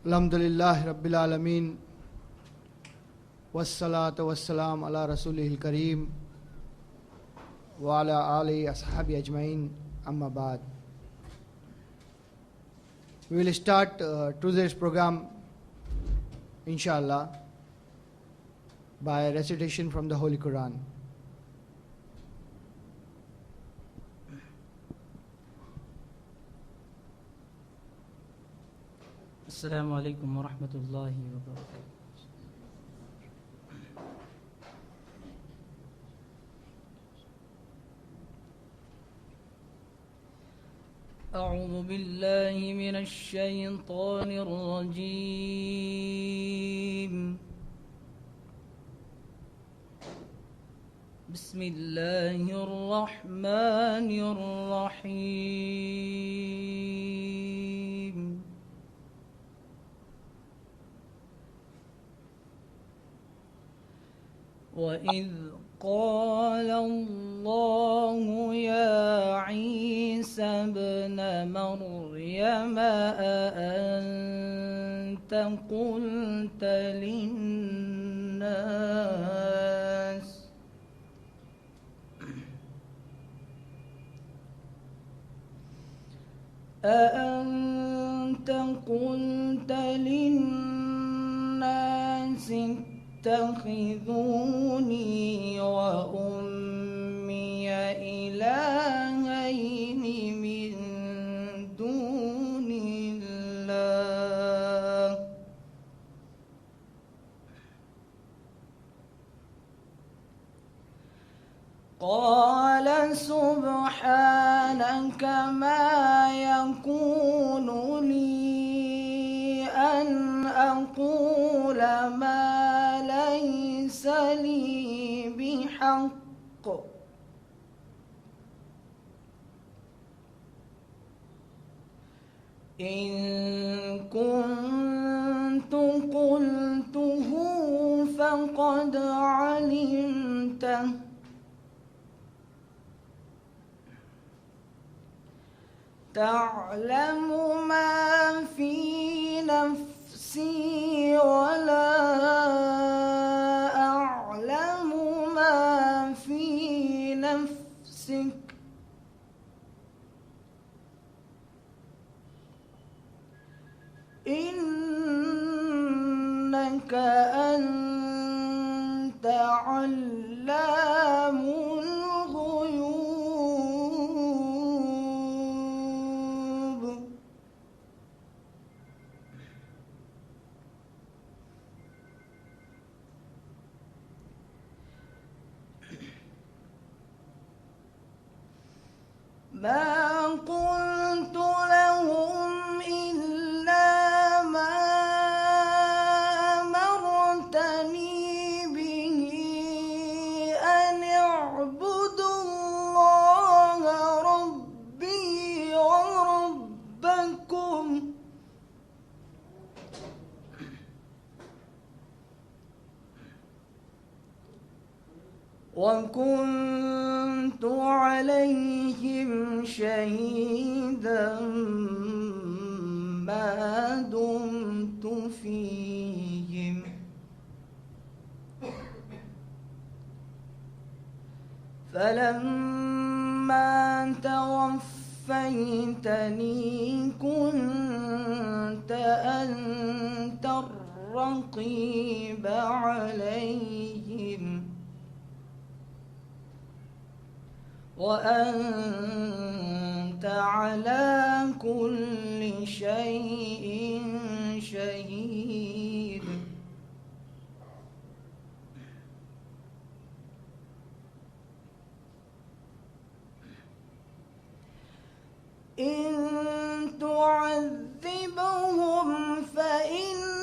अल्हम्दुलिल्लाह रब्बिल आलमीन वस्सलातु वस्सलाम अला रसूलिहिल करीम व अला आलिहि अस्हाबी अजमईन अम्मा बाद. We will start today's program inshallah by recitation from the Holy Quran. Assalamu alaikum wa rahmatullahi wa barakatuh. أعوذ بالله من الشيطان الرجيم. بسم الله الرحمن الرحيم. وإذ قال الله يا عيسى ابن مريم أأنت قلت للناس اتخذوني وأمي إلهين من دون الله قال سبحانك ما يكون لي أن أقول ما ليس لي بحق إن كنت قلته فقد علمته تعلم ما في نفسي ولا أعلم ما في نفسك إنك أنت علام الغيوب. ما قلت لهم إلا ما أمرتني به أن اعبدوا الله ربي وربكم وكنت عليهم شهيدا ما دمت فيهم فلما توفيتني كنت أنت الرقيب عليهم وأنت على كل شيء شهيد. إن تعذبهم فإنهم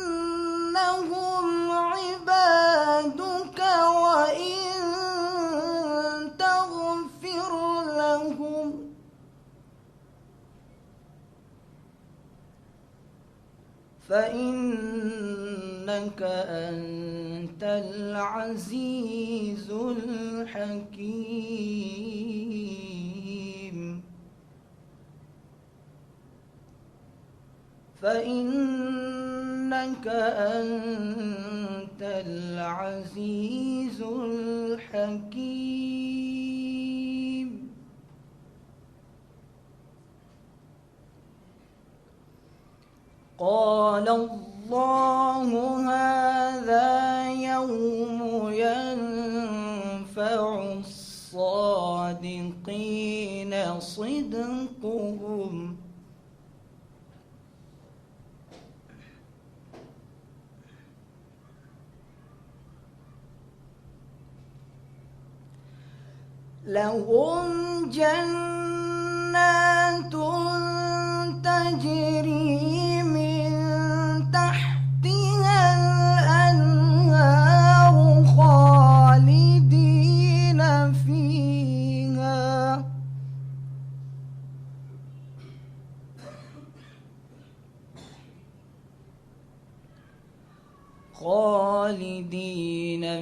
عبادك وإن تغفر لهم فإنك أنت العزيز الحكيم. فإنك أنت العزيز الحكيم. قال الله هذا يوم ينفع الصادقين صدقهم لهم جنات تجري من تحتها الأنهار خالدين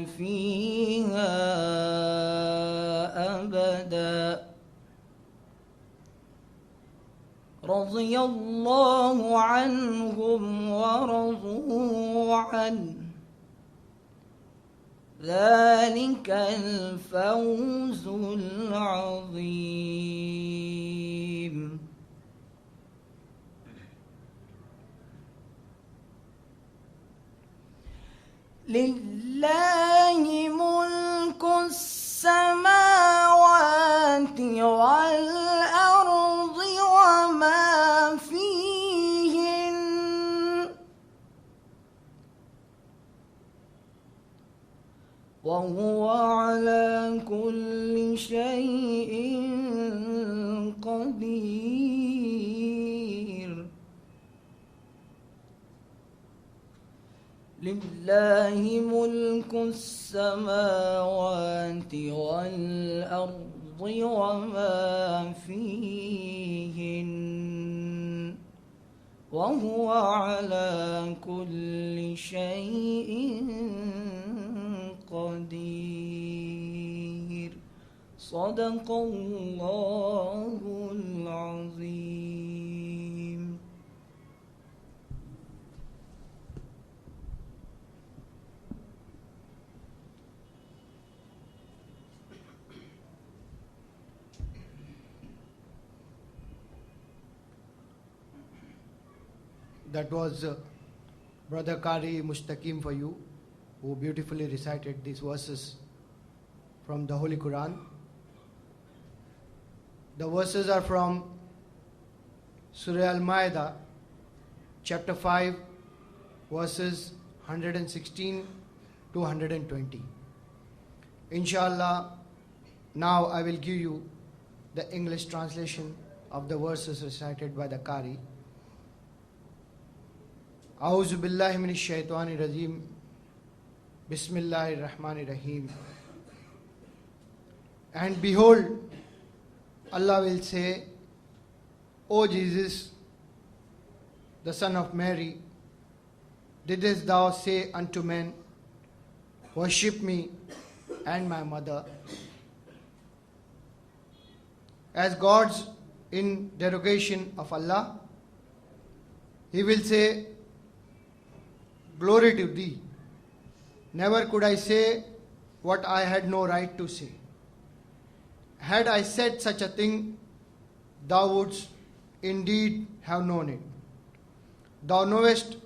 فيها أبدا. رضي الله عنهم ورضوا عنه ذلك الفوز العظيم. لله ملك السماوات والأرض وما فيهن وهو على كل شيء قدير. لله ملك السماوات والأرض وما فيهن وهو على كل شيء قدير. صدق الله العظيم. That was Brother Qari Mustaqim for you, who beautifully recited these verses from the Holy Quran. The verses are from Surah Al-Ma'idah, chapter 5, verses 116 to 120. Inshallah, now I will give you the English translation of the verses recited by the Qari. A'udhu billahi minash shaitani rajim. Bismillahir Rahmanir Rahim. And behold, Allah will say, O Jesus, the son of Mary, didst thou say unto men, worship me and my mother as gods in derogation of Allah? He will say, glory to thee. Never could I say what I had no right to say. Had I said such a thing, thou wouldst indeed have known it. Thou knowest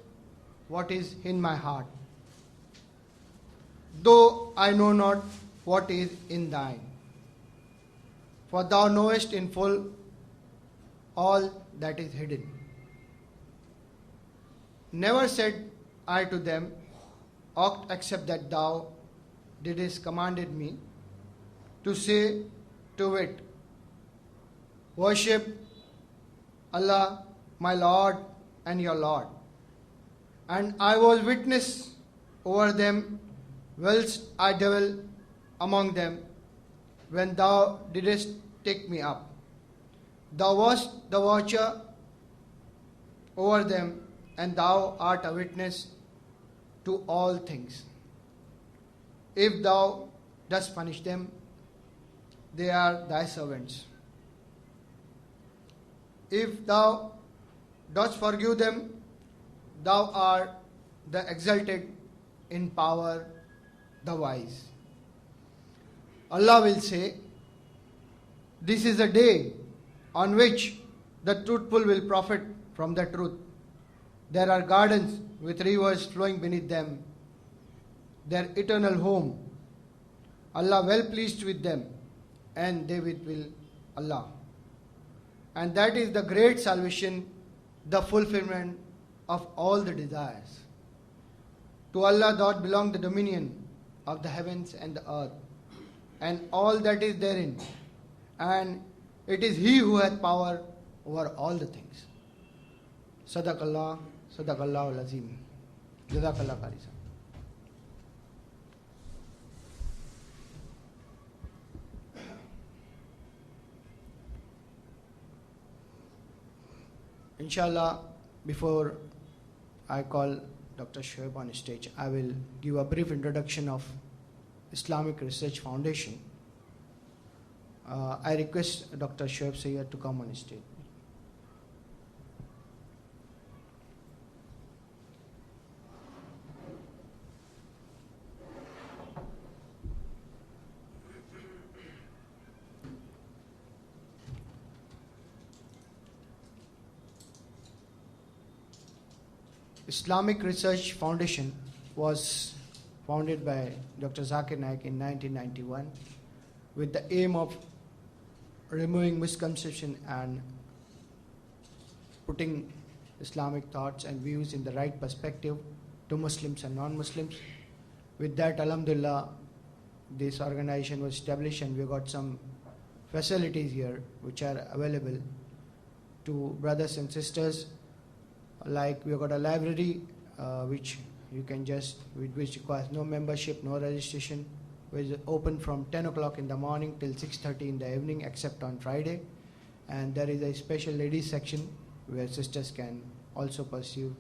what is in my heart, though I know not what is in thine. For thou knowest in full all that is hidden. Never said I to them, aught except that thou didst commanded me to say to it, worship Allah, my Lord and your Lord. And I was witness over them whilst I dwell among them when thou didst take me up. Thou wast the watcher over them, and thou art a witness to all things. If thou dost punish them, they are thy servants. If thou dost forgive them, thou art the exalted in power, the wise. Allah will say, this is a day on which the truthful will profit from the truth. There are gardens with rivers flowing beneath them, their eternal home. Allah well pleased with them, and they will Allah. And that is the great salvation, the fulfillment of all the desires. To Allah doth belong the dominion of the heavens and the earth, and all that is therein, and it is He who hath power over all the things. Sadaqallah, Sadaqallahu al-Azim. Jazakallah Qari. Inshallah, before I call Dr. Shoaib on stage, I will give a brief introduction of Islamic Research Foundation. I request Dr. Shoaib Sayyed to come on stage. Islamic Research Foundation was founded by Dr. Zakir Naik in 1991 with the aim of removing misconception and putting Islamic thoughts and views in the right perspective to Muslims and non-Muslims. With that, Alhamdulillah, this organization was established, and we got some facilities here which are available to brothers and sisters. Like we have got a library which you can which requires no membership, no registration, which is open from 10 o'clock in the morning till 6:30 in the evening, except on Friday. And there is a special ladies section where sisters can also pursue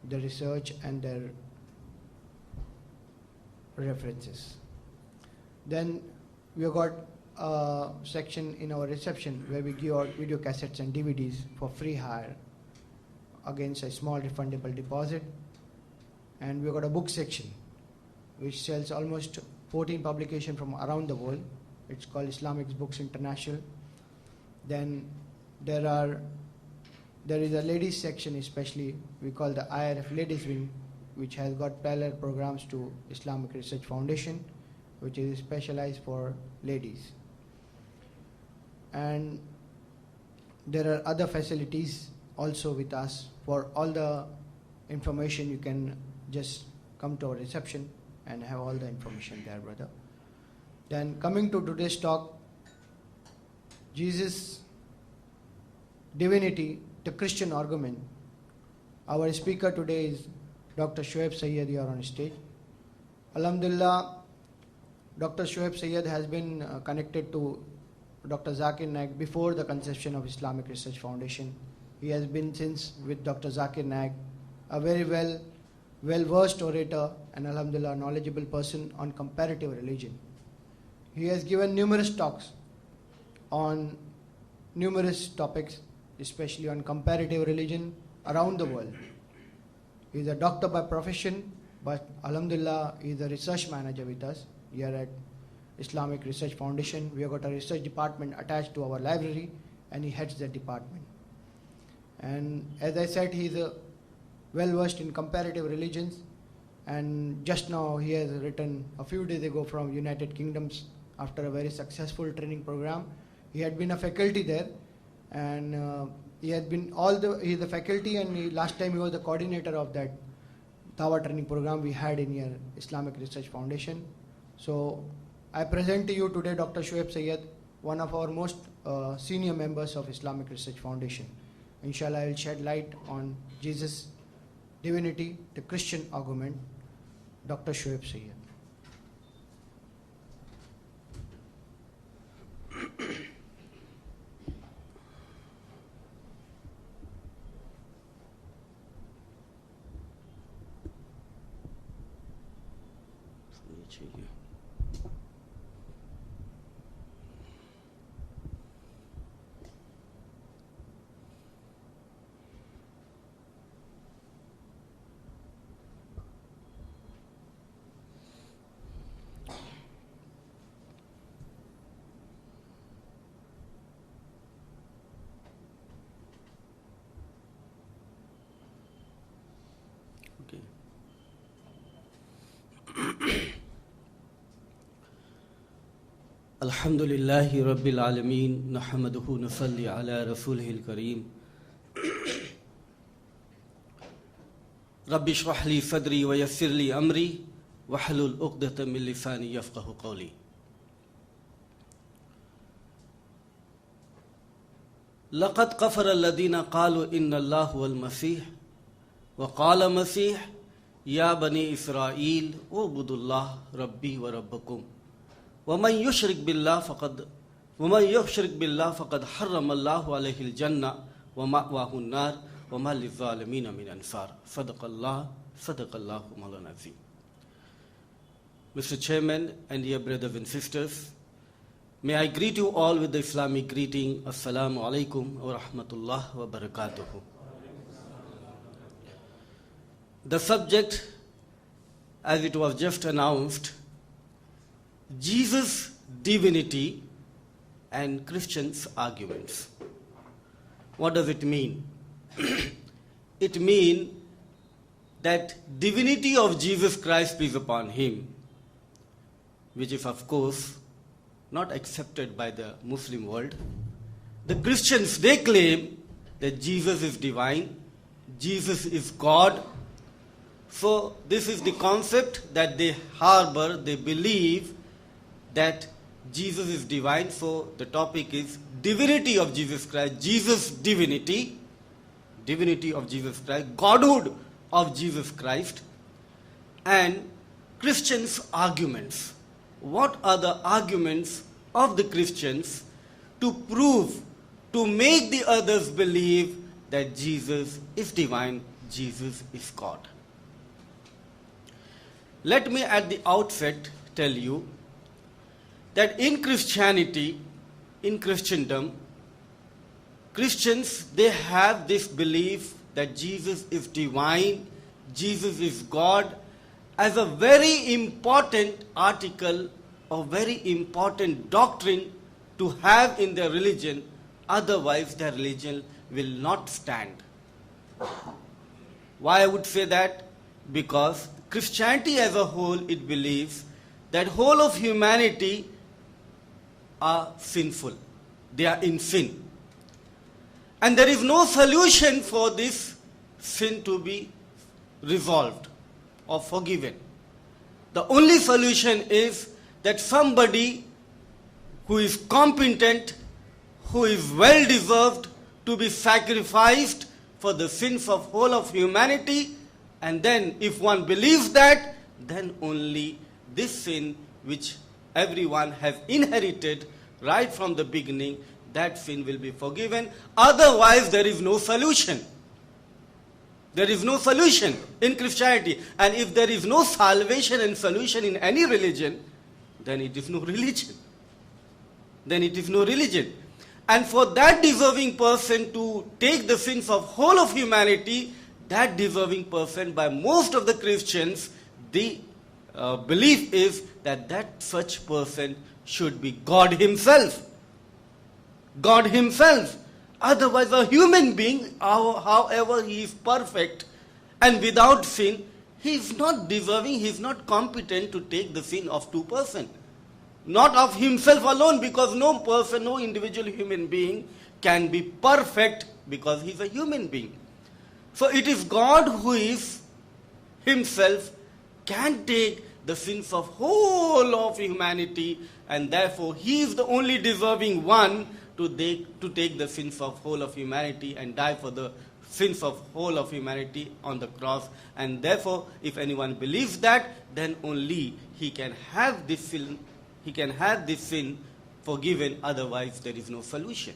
the research and their references. Then we have got a section in our reception where we give out video cassettes and DVDs for free hire against a small refundable deposit. And we've got a book section which sells almost 14 publications from around the world. It's called Islamic Books International. Then there is a ladies section, especially we call the IRF Ladies Wing, which has got parallel programs to Islamic Research Foundation, which is specialized for ladies. And there are other facilities also with us. For all the information, you can just come to our reception and have all the information there, brother. Then coming to today's talk, Jesus, Divinity, the Christian Argument. Our speaker today is Dr. Shoaib Sayyed here on stage. Alhamdulillah, Dr. Shoaib Sayyed has been connected to Dr. Zakir Naik before the conception of Islamic Research Foundation. He has been since with Dr. Zakir Naik, a very well-versed orator and alhamdulillah knowledgeable person on comparative religion. He has given numerous talks on numerous topics, especially on comparative religion around the world. He is a doctor by profession, but alhamdulillah he is a research manager with us here at Islamic Research Foundation. We have got a research department attached to our library, and he heads that department. And as I said, he is well versed in comparative religions, and just now he has written a few days ago from United Kingdoms after a very successful training program. He had been a faculty there, and he is the faculty, and last time he was the coordinator of that Dawa training program we had in here, Islamic Research Foundation. So I present to you today Dr. Shoaib Sayyed, one of our most senior members of Islamic Research Foundation. Inshallah, I will shed light on Jesus, Divinity, the Christian Argument, Dr. Shoaib Sayyed. Alhamdulillahi Rabbil Alameen, Nahmaduhu Nusalli ala Rasulihil Kareem. Rabbi shrah li sadri wa yassir li amri wahlul uqdatan min lisani yafqahu qawli. Laqad kafara alladhina qalu inna Allah huwal masih wa qala masih ya bani Israel ubudullah rabbi wa rabbakum. ومن يشرك بالله فقد حرم الله عليه الجنة ومأواه النار وما للظالمين من أنصار. صدق الله مولانا azim. Mr. Chairman and dear brothers and sisters, may I greet you all with the Islamic greeting, Assalamu alaikum wa rahmatullah wa barakatuhu. The subject, as it was just announced, Jesus' divinity and Christians' arguments. What does it mean? It means that divinity of Jesus Christ, peace upon him, which is of course not accepted by the Muslim world. The Christians, they claim that Jesus is divine, Jesus is God. So this is the concept that they harbor, they believe that Jesus is divine. So the topic is divinity of Jesus Christ, Jesus' divinity, divinity of Jesus Christ, Godhood of Jesus Christ, and Christians' arguments. What are the arguments of the Christians to prove, to make the others believe that Jesus is divine, Jesus is God? Let me at the outset tell you that in Christianity, in Christendom, Christians, they have this belief that Jesus is divine, Jesus is God, as a very important article or very important doctrine to have in their religion, otherwise their religion will not stand. Why I would say that? Because Christianity as a whole, it believes that whole of humanity are sinful. They are in sin. And there is no solution for this sin to be resolved or forgiven. The only solution is that somebody who is competent, who is well deserved to be sacrificed for the sins of whole of humanity, and then if one believes that, then only this sin which everyone has inherited right from the beginning, that sin will be forgiven. Otherwise, there is no solution. There is no solution in Christianity. And if there is no salvation and solution in any religion, then it is no religion. Then it is no religion. And for that deserving person to take the sins of whole of humanity, that deserving person, by most of the Christians, the belief is that such person should be God himself. God himself. Otherwise, a human being, however he is perfect and without sin, he is not deserving, he is not competent to take the sin of two persons. Not of himself alone, because no person, no individual human being can be perfect because he is a human being. So it is God who is himself can take the sins of whole of humanity, and therefore he is the only deserving one to take the sins of whole of humanity and die for the sins of whole of humanity on the cross. And therefore, if anyone believes that, then only he can have this sin forgiven, otherwise there is no solution.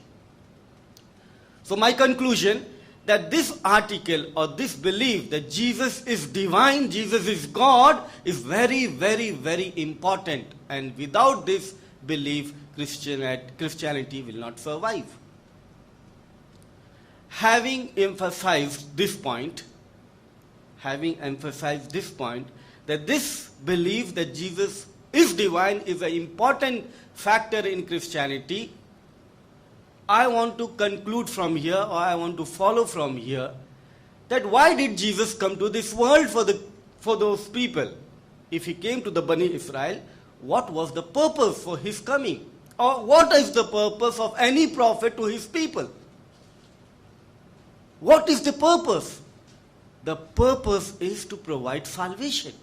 So my conclusion, that this article or this belief that Jesus is divine, Jesus is God, is very, very, very important. And without this belief, Christianity will not survive. Having emphasized this point, that this belief that Jesus is divine is an important factor in Christianity, I want to conclude from here, or I want to follow from here, that why did Jesus come to this world for those people? If he came to the Bani Israel, what was the purpose for his coming, or what is the purpose of any prophet to his people. What is the purpose? The purpose is to provide salvation.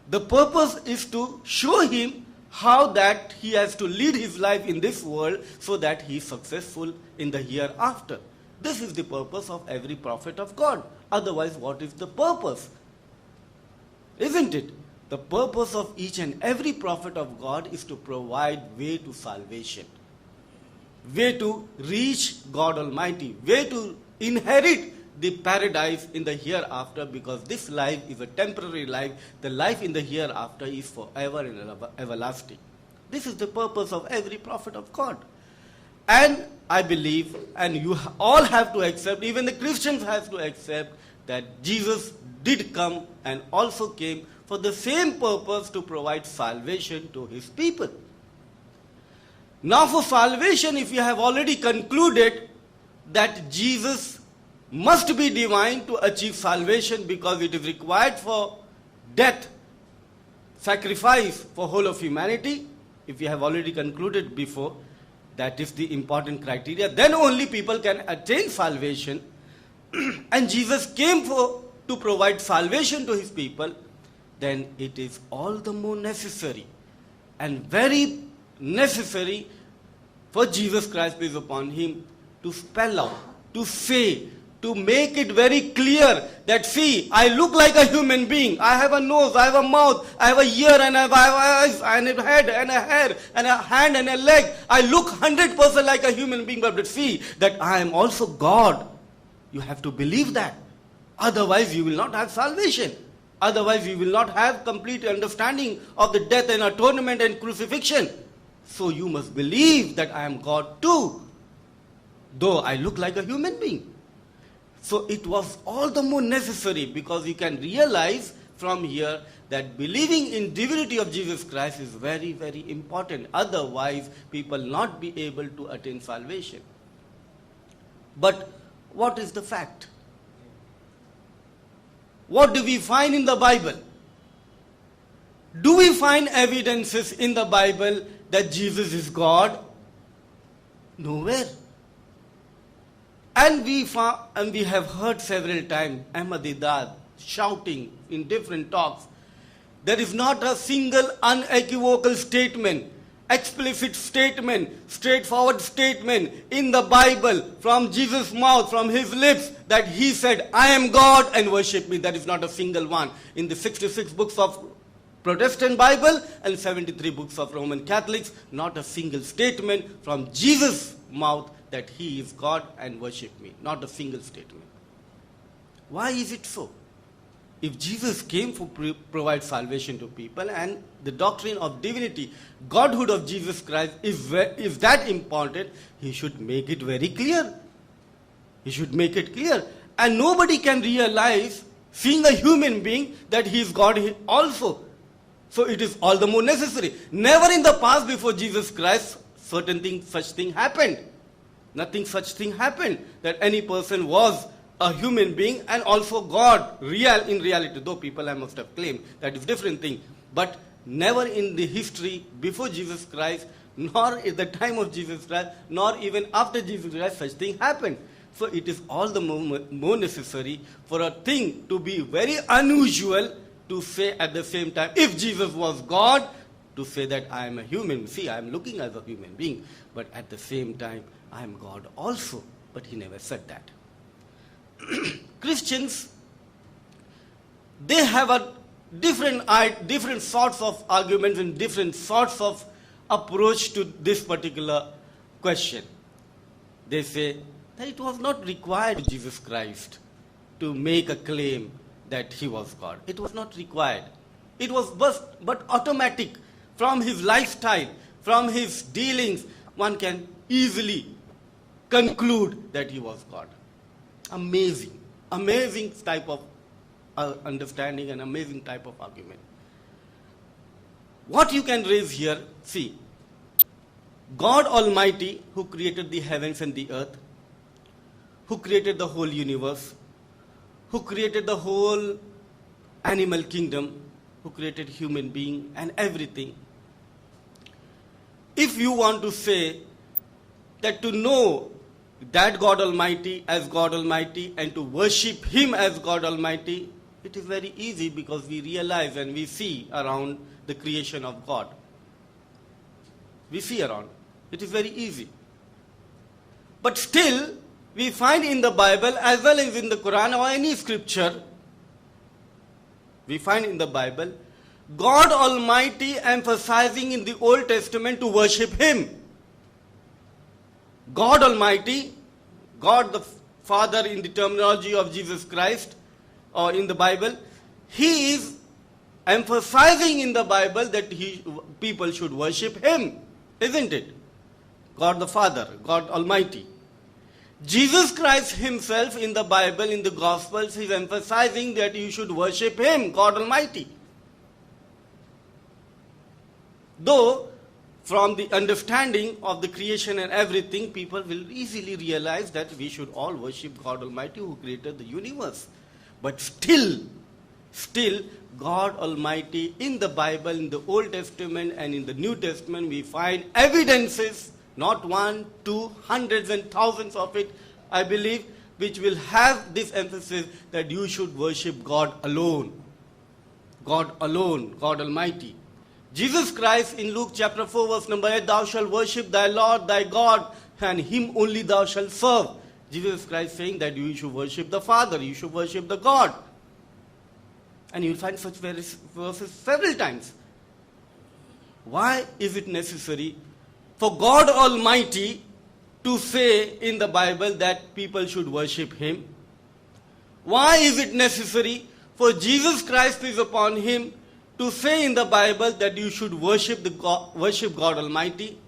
The purpose is to show him how that he has to lead his life in this world so that he is successful in the hereafter. This is the purpose of every prophet of God. Otherwise, what is the purpose? Isn't it? The purpose of each and every prophet of God is to provide way to salvation, way to reach God Almighty, way to inherit the paradise in the hereafter, because this life is a temporary life. The life in the hereafter is forever and everlasting. This is the purpose of every prophet of God. And I believe, and you all have to accept, even the Christians have to accept, that Jesus did come and also came for the same purpose, to provide salvation to his people. Now for salvation, if you have already concluded that Jesus must be divine to achieve salvation, because it is required for death, sacrifice for whole of humanity, if you have already concluded before, that is the important criteria, then only people can attain salvation. And Jesus came to provide salvation to his people, then it is all the more necessary and very necessary for Jesus Christ, peace upon him, to spell out, to say, to make it very clear that, see, I look like a human being. I have a nose, I have a mouth, I have a ear, and I have eyes, and a head, and a hair, and a hand, and a leg. I look 100% like a human being, but see that I am also God. You have to believe that. Otherwise, you will not have salvation. Otherwise, you will not have complete understanding of the death and atonement and crucifixion. So you must believe that I am God too, though I look like a human being. So it was all the more necessary, because you can realize from here that believing in divinity of Jesus Christ is very, very important. Otherwise, people not be able to attain salvation. But what is the fact? What do we find in the Bible? Do we find evidences in the Bible that Jesus is God? Nowhere. And we have heard several times Ahmadiyya shouting in different talks. There is not a single unequivocal statement, explicit statement, straightforward statement in the Bible from Jesus' mouth, from his lips, that he said, I am God and worship me. There is not a single one. In the 66 books of Protestant Bible and 73 books of Roman Catholics, not a single statement from Jesus' mouth that he is God and worship me. Not a single statement. Why is it so? If Jesus came to provide salvation to people, and the doctrine of divinity, Godhood of Jesus Christ is that important, he should make it very clear. He should make it clear. And nobody can realize, seeing a human being, that he is God also. So it is all the more necessary. Never in the past before Jesus Christ such thing happened. Nothing such thing happened, that any person was a human being and also God, in reality, though people must have claimed that is different thing. But never in the history before Jesus Christ, nor at the time of Jesus Christ, nor even after Jesus Christ, such thing happened. So it is all the more necessary for a thing to be very unusual to say at the same time, if Jesus was God, to say that I am a human. See, I am looking as a human being, but at the same time, I am God also. But he never said that. Christians, they have a different sorts of arguments and different sorts of approach to this particular question. They say that it was not required for Jesus Christ to make a claim that he was God. It was not required. It was but automatic. From his lifestyle, from his dealings, one can easily conclude that he was God. Amazing type of understanding and amazing type of argument. What you can raise here, see, God Almighty, who created the heavens and the earth, who created the whole universe, who created the whole animal kingdom, who created human being and everything. If you want to say that to know that God Almighty as God Almighty and to worship Him as God Almighty, it is very easy because we realize and we see around the creation of God. We see around. It is very easy. But still, we find in the Bible as well as in the Quran or any scripture, we find in the Bible, God Almighty emphasizing in the Old Testament to worship Him. God Almighty, God the Father in the terminology of Jesus Christ or in the Bible, He is emphasizing in the Bible that people should worship Him, isn't it? God the Father, God Almighty. Jesus Christ Himself in the Bible, in the Gospels, is emphasizing that you should worship Him, God Almighty. Though, from the understanding of the creation and everything, people will easily realize that we should all worship God Almighty who created the universe. But still, God Almighty in the Bible, in the Old Testament and in the New Testament, we find evidences, not one, two, hundreds and thousands of it, I believe, which will have this emphasis that you should worship God alone. God alone, God Almighty. Jesus Christ in Luke chapter 4 verse number 8, thou shalt worship thy Lord thy God and Him only thou shalt serve. Jesus Christ saying that you should worship the Father, you should worship the God. And you will find such verses several times. Why is it necessary for God Almighty to say in the Bible that people should worship Him? Why is it necessary for Jesus Christ, peace upon Him, to say in the Bible that you should worship God Almighty?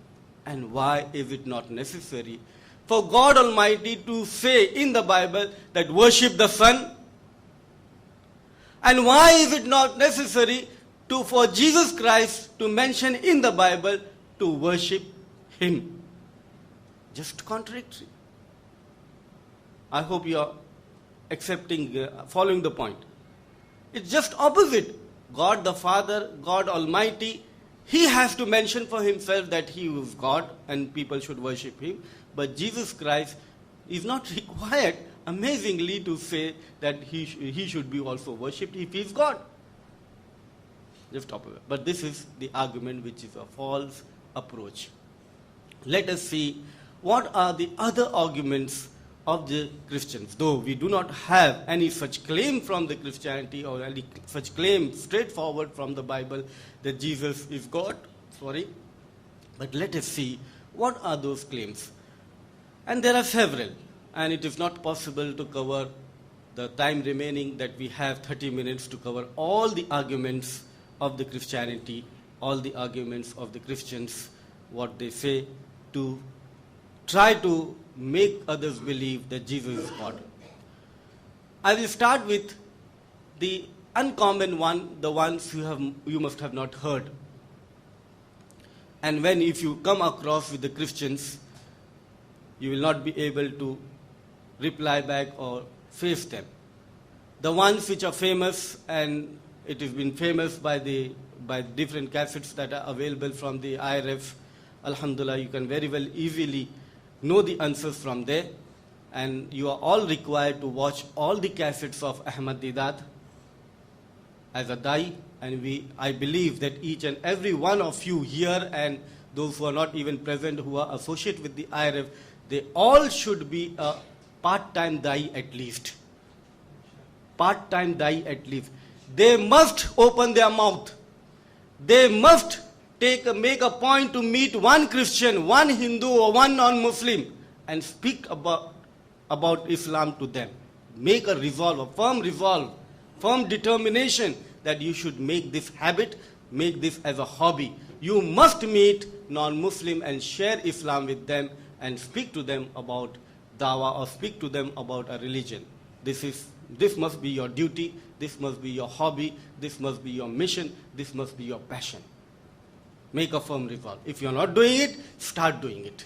And why is it not necessary for God Almighty to say in the Bible that worship the Son? And why is it not necessary for Jesus Christ to mention in the Bible to worship Him? Just contradictory. I hope you are accepting, following the point. It's just opposite. God the Father, God Almighty, He has to mention for Himself that He is God and people should worship Him. But Jesus Christ is not required, amazingly, to say that He should be also worshipped if He is God. Just opposite. But this is the argument which is a false approach. Let us see what are the other arguments of the Christians. Though we do not have any such claim from the Christianity or any such claim straightforward from the Bible that Jesus is God. But let us see what are those claims. And there are several. And it is not possible to cover the time remaining that we have 30 minutes to cover all the arguments of the Christianity, all the arguments of the Christians, what they say to try to make others believe that Jesus is God. I will start with the uncommon one, the ones you must have not heard. And if you come across with the Christians, you will not be able to reply back or face them. The ones which are famous, and it has been famous by different cassettes that are available from the IRF. Alhamdulillah, you can very well easily know the answers from there. And you are all required to watch all the cassettes of Ahmad Deedat as a Dai. And I believe that each and every one of you here and those who are not even present, who are associated with the IRF, they all should be a part-time Dai at least. Part-time Dai at least. They must open their mouth. They must make a point to meet one Christian, one Hindu or one non-Muslim and speak about Islam to them. Make a resolve, firm determination that you should make this habit, make this as a hobby. You must meet non-Muslim and share Islam with them and speak to them about dawah or speak to them about a religion. This must be your duty, this must be your hobby, this must be your mission, this must be your passion. Make a firm resolve. If you are not doing it, start doing it.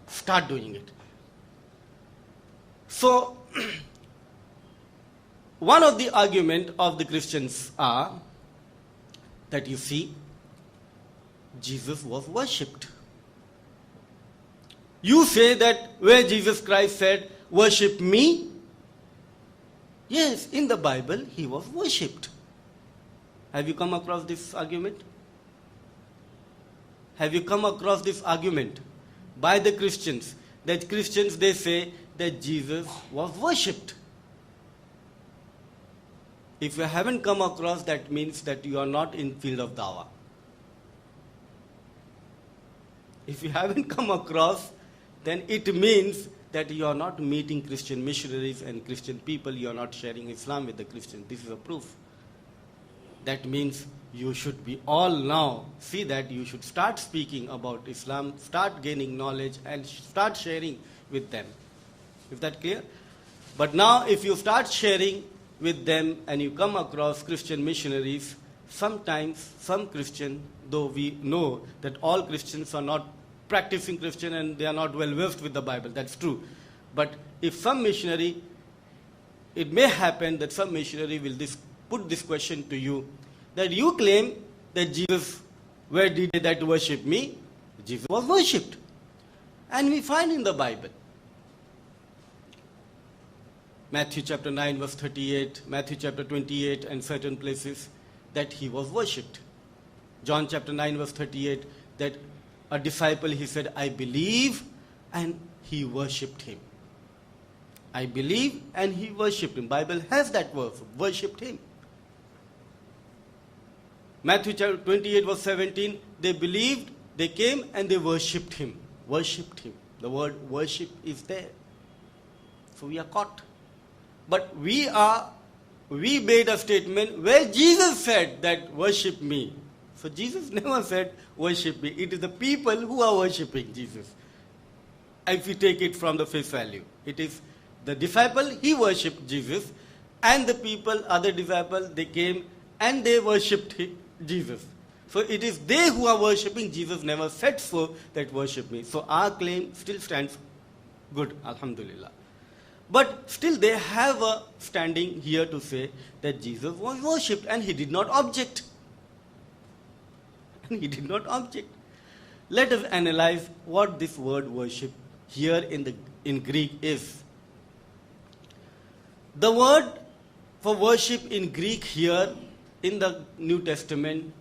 Start doing it. So, one of the argument of the Christians are that you see, Jesus was worshipped. You say that where Jesus Christ said, worship me, yes, in the Bible he was worshipped. Have you come across this argument? Have you come across this argument by the Christians? That Christians, they say that Jesus was worshipped. If you haven't come across, that means that you are not in field of dawah. If you haven't come across, then it means that you are not meeting Christian missionaries and Christian people, you are not sharing Islam with the Christians. This is a proof. That means you should be all now, see that you should start speaking about Islam, start gaining knowledge and start sharing with them. Is that clear? But now if you start sharing with them and you come across Christian missionaries, sometimes some Christian, though we know that all Christians are not practicing Christian and they are not well versed with the Bible, that's true. But if some missionary, it may happen that some missionary will put this question to you, that you claim that Jesus, where did that worship me? Jesus was worshipped. And we find in the Bible, Matthew chapter 9 verse 38, Matthew chapter 28 and certain places, that he was worshipped. John chapter 9 verse 38, that a disciple, he said, I believe, and he worshipped him. I believe and he worshipped him. Bible has that verse, worshipped him. Matthew chapter 28 verse 17, they believed, they came and they worshipped him. Worshipped him. The word worship is there. So we are caught. But we made a statement where Jesus said that worship me. So Jesus never said worship me. It is the people who are worshipping Jesus. If we take it from the face value, it is the disciple, he worshipped Jesus, and the people, other disciples, they came and they worshipped Jesus. So it is they who are worshipping. Jesus never said so that worship me. So our claim still stands good, alhamdulillah. But still they have a standing here to say that Jesus was worshipped and he did not object. And he did not object. Let us analyze what this word worship here in Greek is. The word for worship in Greek here in the New Testament,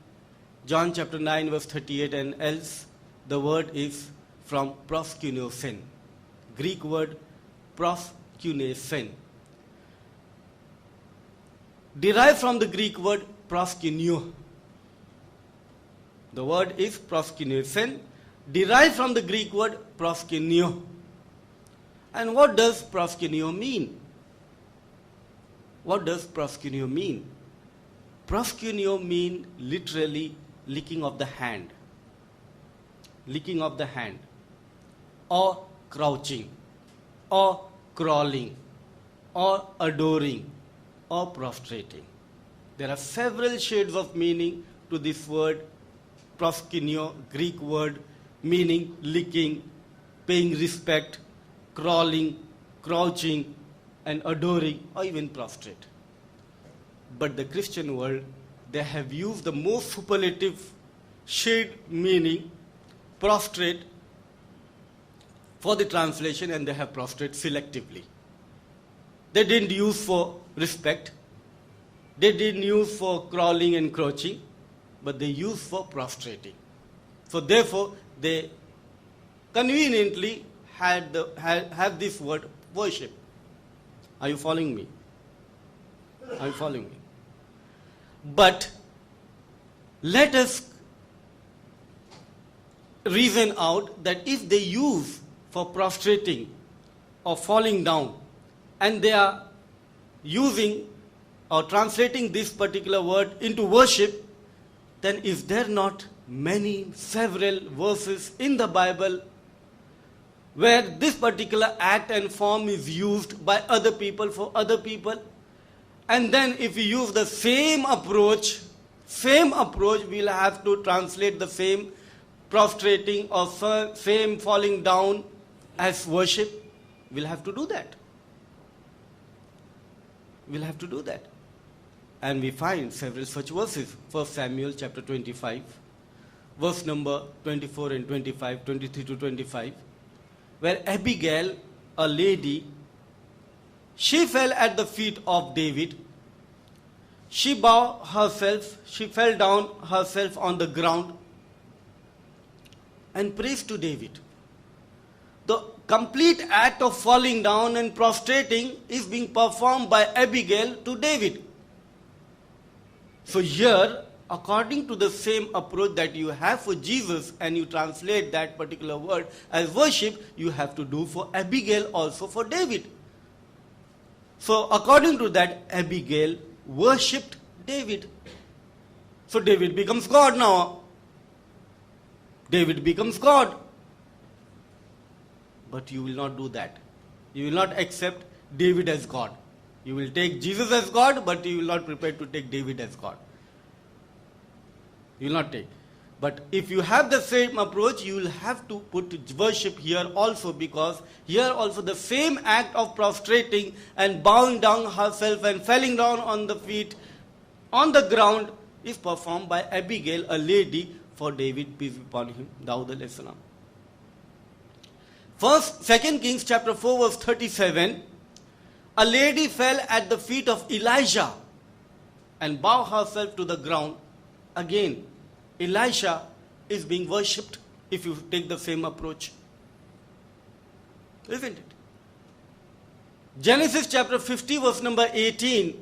John chapter 9 verse 38 and else, the word is from proskuneusen. Greek word proskuneusen. Derived from the Greek word proskuneo. The word is proskuneusen, derived from the Greek word proskuneo. And what does proskuneo mean? What does proskuneo mean? Proskuneo mean literally licking of the hand. Licking of the hand. Or crouching. Or crawling. Or adoring. Or prostrating. There are several shades of meaning to this word proskuneo, Greek word meaning licking, paying respect, crawling, crouching, and adoring, or even prostrate. But the Christian world, they have used the most superlative shade meaning, prostrate, for the translation, and they have prostrate selectively. They didn't use for respect, they didn't use for crawling and crouching, but they used for prostrating. So therefore, they conveniently have this word worship. Are you following me? Are you following me? But let us reason out that if they use for prostrating or falling down, and they are using or translating this particular word into worship, then is there not several verses in the Bible where this particular act and form is used by other people for other people? And then if we use the same approach, we'll have to translate the same prostrating or same falling down as worship. We'll have to do that. We'll have to do that. And we find several such verses. 1 Samuel chapter 25, verse number 24 and 25, 23 to 25, where Abigail, a lady, she fell at the feet of David. She fell down herself on the ground and praised to David. The complete act of falling down and prostrating is being performed by Abigail to David. So here, according to the same approach that you have for Jesus, and you translate that particular word as worship, you have to do for Abigail also for David. So according to that, Abigail worshipped David. So David becomes God now. David becomes God. But you will not do that. You will not accept David as God. You will take Jesus as God, but you will not prepare to take David as God. You will not take. But if you have the same approach, you will have to put worship here also, because here also the same act of prostrating and bowing down herself and falling down on the feet on the ground is performed by Abigail, a lady, for David, peace be upon him, Dawud alayhi salam. 2 Kings chapter 4 verse 37, a lady fell at the feet of Elijah and bowed herself to the ground. Again, Elisha is being worshipped if you take the same approach. Isn't it? Genesis chapter 50 verse number 18,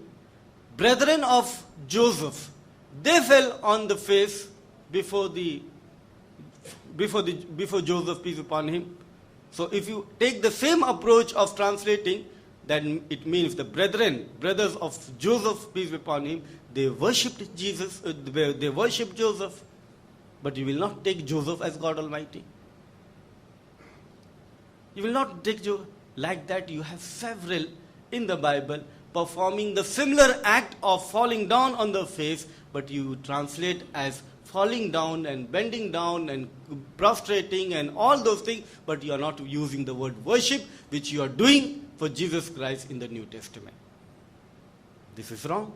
brethren of Joseph, they fell on the face before Joseph, peace upon him. So if you take the same approach of translating, then it means the brothers of Joseph, peace be upon him, they worshipped Jesus, they worshipped Joseph, but you will not take Joseph as God Almighty. You will not take Joseph. Like that, you have several in the Bible performing the similar act of falling down on the face, but you translate as falling down and bending down and prostrating and all those things, but you are not using the word worship, which you are doing for Jesus Christ in the New Testament. This is wrong.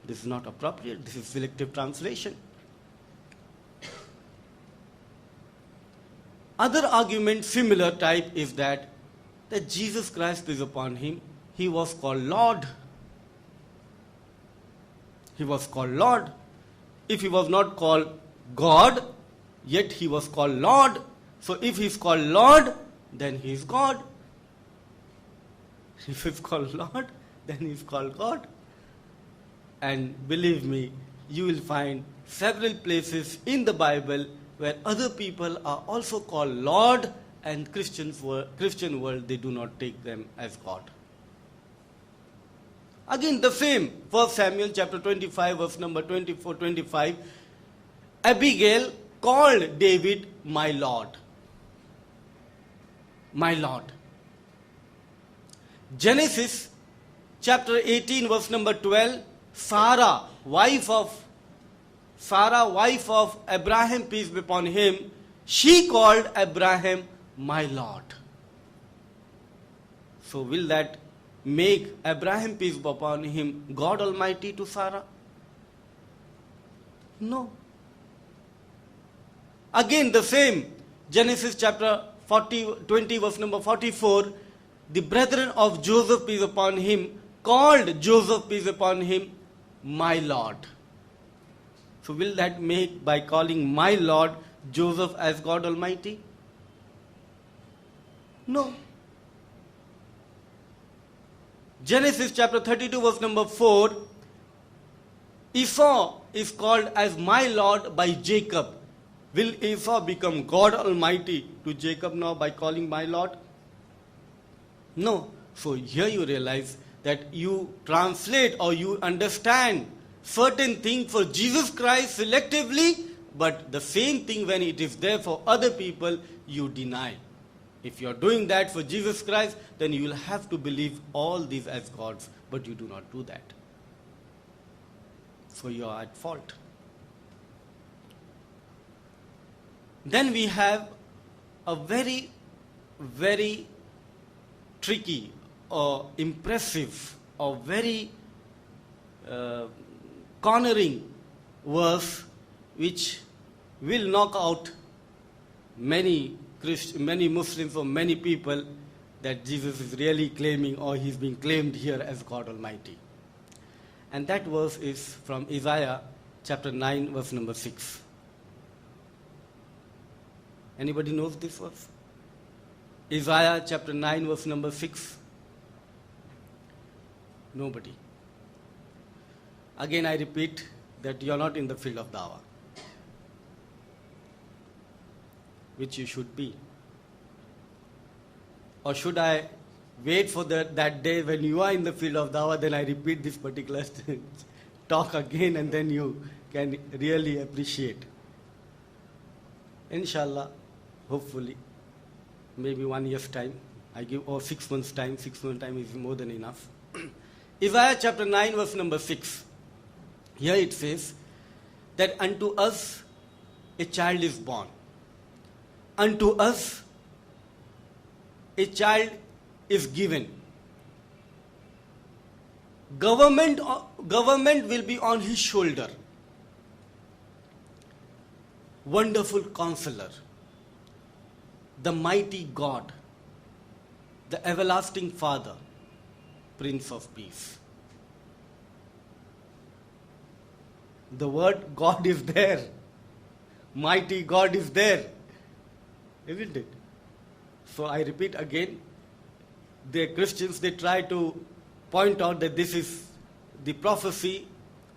This is not appropriate. This is selective translation. Other argument similar type is that Jesus Christ is upon him. He was called Lord. He was called Lord. If he was not called God, yet he was called Lord. So if he is called Lord, then he is God. If he is called Lord, then he is called God. And believe me, you will find several places in the Bible where other people are also called Lord, and Christian world, they do not take them as God. Again, the same. 1 Samuel chapter 25, verse number 24-25. Abigail called David my Lord. My Lord. Genesis chapter 18, verse number 12. Sarah, wife of Abraham, peace be upon him, she called Abraham my Lord. So will that make Abraham, peace be upon him, God Almighty to Sarah? No. Again the same, Genesis chapter 20 verse number 44, the brethren of Joseph, peace upon him, called Joseph, peace upon him, my Lord. So will that make, by calling my Lord, Joseph as God Almighty? No. Genesis chapter 32 verse number 4, Esau is called as my Lord by Jacob. Will Esau become God Almighty to Jacob now by calling my Lord? No. So here you realize that you translate or you understand certain thing for Jesus Christ selectively, but the same thing when it is there for other people, you deny. If you are doing that for Jesus Christ, then you will have to believe all these as gods, but you do not do that. So you are at fault. Then we have a very, very tricky impressive or very cornering verse which will knock out many Muslims or many people that Jesus is really claiming, or he's being claimed here as God Almighty. And that verse is from Isaiah chapter 9 verse number 6. Anybody knows this verse? Isaiah chapter 9 verse number 6. Nobody. Again I repeat that you are not in the field of dawah, which you should be. Or should I wait for that day when you are in the field of dawah, then I repeat this particular talk again, and then you can really appreciate. Inshallah, hopefully, maybe 1 year's time, I give, or 6 months' time. 6 months' time is more than enough. Isaiah chapter 9 verse number 6. Here it says that unto us a child is born. Unto us a child is given. Government will be on his shoulder. Wonderful Counselor, the mighty God, the everlasting Father, Prince of Peace. The word God is there. Mighty God is there. Isn't it? So I repeat again, the Christians, they try to point out that this is the prophecy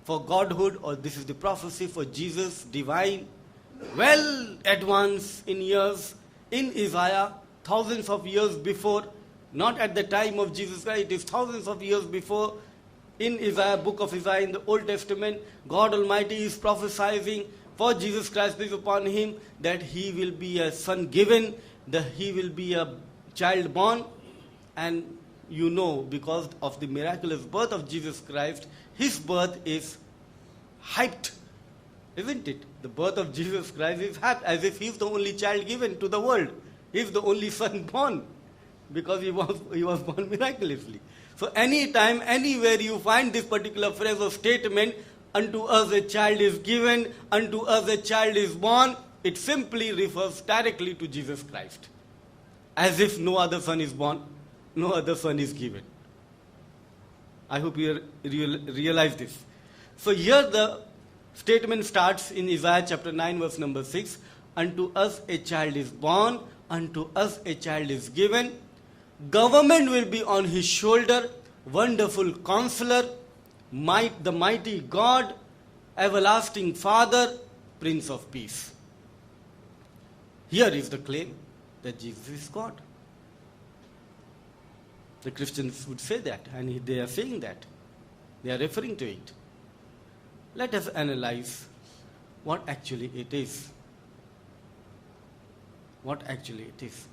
for Godhood, or this is the prophecy for Jesus, divine, well advanced in years, in Isaiah, thousands of years before, not at the time of Jesus Christ, it is thousands of years before. In Isaiah, book of Isaiah in the Old Testament, God Almighty is prophesying for Jesus Christ peace upon him, that he will be a son given, that he will be a child born. And you know, because of the miraculous birth of Jesus Christ, his birth is hyped, isn't it? The birth of Jesus Christ is hyped as if he is the only child given to the world. He is the only son born, because he was born miraculously. So anytime, anywhere you find this particular phrase or statement, unto us a child is given, unto us a child is born, it simply refers directly to Jesus Christ. As if no other son is born, no other son is given. I hope you realize this. So here the statement starts in Isaiah chapter 9 verse number 6. Unto us a child is born, unto us a child is given. Government will be on his shoulder. Wonderful Counselor, the mighty God, everlasting Father, Prince of Peace. Here is the claim that Jesus is God. The Christians would say that, and they are saying that. They are referring to it. Let us analyze what actually it is. What actually it is.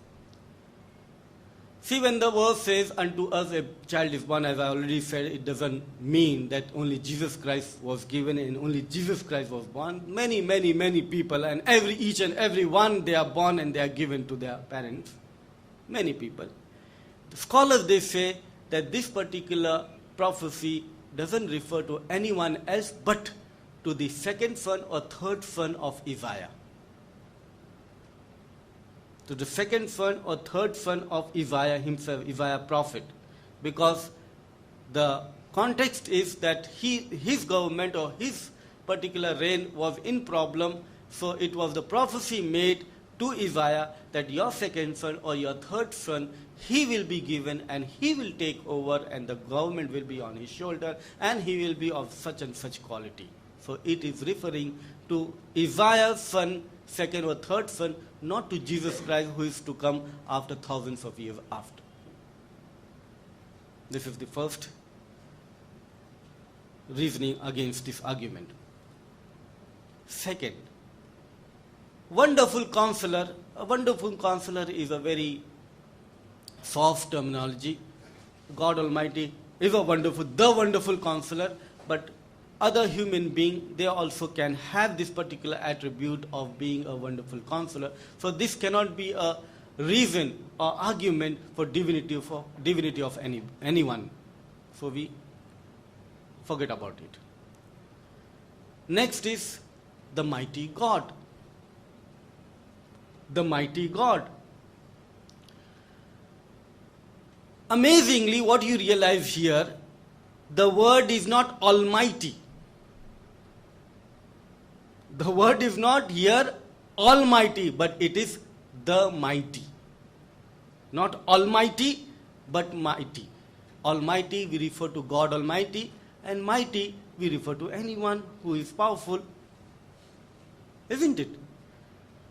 See, when the verse says, unto us a child is born, as I already said, it doesn't mean that only Jesus Christ was given and only Jesus Christ was born. Many, many, many people, and each and every one, they are born and they are given to their parents. Many people. The scholars, they say that this particular prophecy doesn't refer to anyone else but to the second son or third son of Isaiah. To the second son or third son of Isaiah himself, Isaiah prophet. Because the context is that his government or his particular reign was in problem, so it was the prophecy made to Isaiah that your second son or your third son, he will be given and he will take over and the government will be on his shoulder and he will be of such and such quality. So it is referring to Isaiah's son, second or third son, not to Jesus Christ who is to come after thousands of years after. This is the first reasoning against this argument. Second, wonderful Counselor. A wonderful Counselor is a very soft terminology. God Almighty is the wonderful Counselor, but other human beings, they also can have this particular attribute of being a wonderful Counselor. So this cannot be a reason or argument for divinity of anyone. So we forget about it. Next is the mighty God. The mighty God. Amazingly, what you realize here, the word is not almighty. The word is not here almighty, but it is the mighty. Not almighty, but mighty. Almighty, we refer to God Almighty, and mighty, we refer to anyone who is powerful. Isn't it?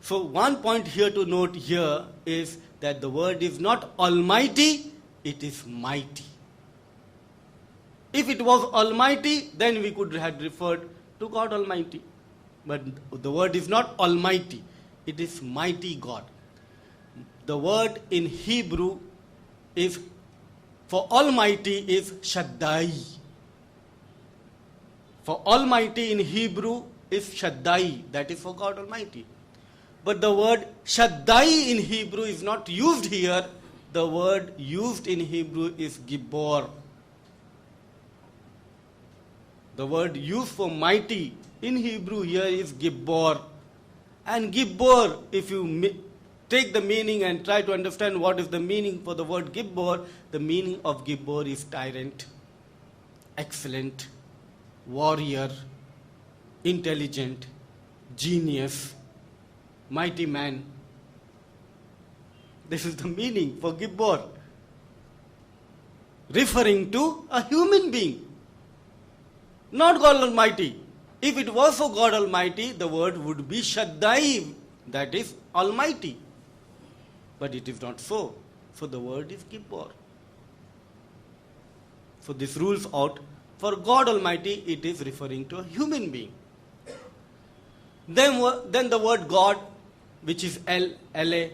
So one point here to note here is that the word is not almighty, it is mighty. If it was almighty, then we could have referred to God Almighty. But the word is not almighty, it is mighty God. The word in Hebrew is for almighty is Shaddai. For almighty in Hebrew is Shaddai, that is for God Almighty. But the word Shaddai in Hebrew is not used here. The word used in Hebrew is Gibbor. The word used for mighty in Hebrew here is Gibbor. And Gibbor, if you take the meaning and try to understand what is the meaning for the word Gibbor, the meaning of Gibbor is tyrant, excellent, warrior, intelligent, genius, mighty man. This is the meaning for Gibbor, referring to a human being, not God Almighty. If it was for God Almighty, the word would be Shaddai, that is Almighty. But it is not so. So the word is Gibbor. So this rules out. For God Almighty, it is referring to a human being. Then the word God, which is El, Ele,